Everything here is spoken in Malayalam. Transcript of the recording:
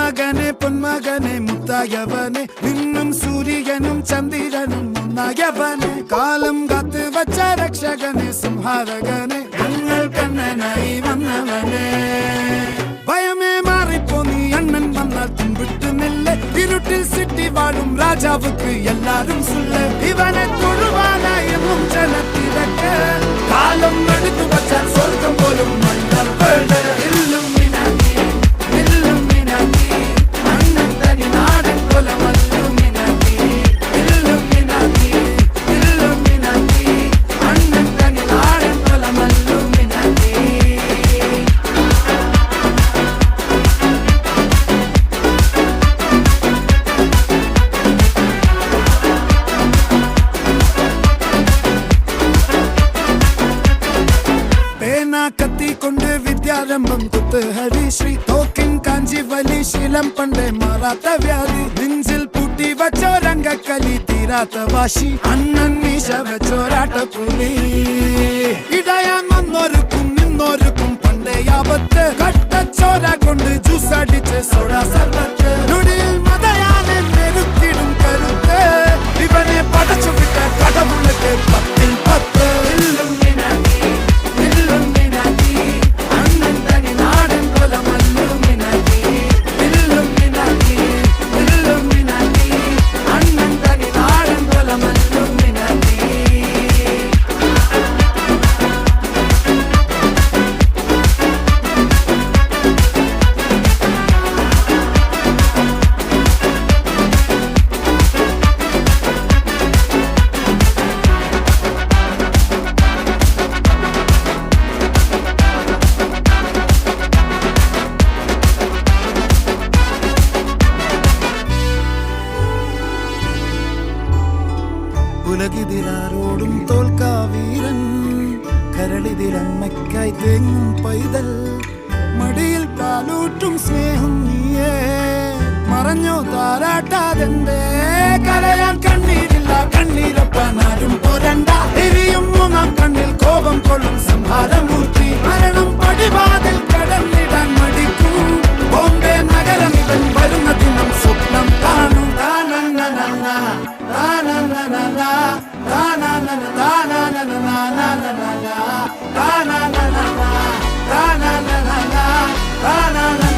മകനെ പൊന്മകനെ മുത്തായവനെ നിന്നും സൂര്യനും ചന്ദ്രനും ഒന്നായവനെ കാലം കാത്ത് വച്ച രക്ഷകനെ സംഹാരകനെ ഞങ്ങൾ കണ്ണനായി വന്നവനെ ഭയമേ മാറിപ്പോ നീ അണ്ണൻ വന്നാൽ തുമ്പിട്ട് നെല്ല് ഇരുട്ടിൽ സിറ്റി വാഴും രാജാവുക്ക് എല്ലാരും സുല്ല് ഇവനെ തൊഴുവാനായി എന്നും ജനത്തിരക്ക് കാലം എടുത്തു വച്ചാൽ സ്വർഗം പോലും മണ്ണൽ വേണ്ട കത്തി കൊണ്ട് വിദ്യാരംഭം കുത്ത് ഹരിശ്രീ തോക്കിൻ കാഞ്ചി വലി ശീലം പണ്ടേ മാറാത്ത വ്യാധി നെഞ്ചിൽ പൂട്ടി വച്ചോരംഗക്കലി തീരാത്ത വാശി അണ്ണൻ മീശ വെച്ചോരാട്ടപ്പുലി ഇടയാൻ വന്നോർക്കും നിന്നോർക്കും പണ്ടേ ആപത്ത് കട്ടച്ചോര കൊണ്ട് ജ്യൂസ് അടിച്ച് സോഡാ സർബത്ത് നുടിയിൽ മതയാനെ നെരുക്കിടും കരുത്ത് ഇവനെ പടച്ചു വിട്ട കടവുളക്ക് 10 ൽ 10 ഉലകിതിരാരോടും തോൽക്കാ വീരൻ കരളിതിരമ്മയ്ക്കായി തേങ്ങും പൈതൽ മടിയിൽ പാലൂട്ടും സ്നേഹം നീയേ മറഞ്ഞോ താരാട്ടാതെന്തേ കരയാൻ കണ്ണീരില്ല കണ്ണീരപ്പാനാരും പോരണ്ട എരിയും മൂന്നാം കണ്ണിൽ കോപം കൊള്ളും സംഹാരമൂർത്തി മരണം പടിവാതിൽ കടന്നിടാൻ മടിക്കും ബോംബെ നഗരം ഇവൻ വരുന്ന ദിനം സ്വപ്നം കാണും na na na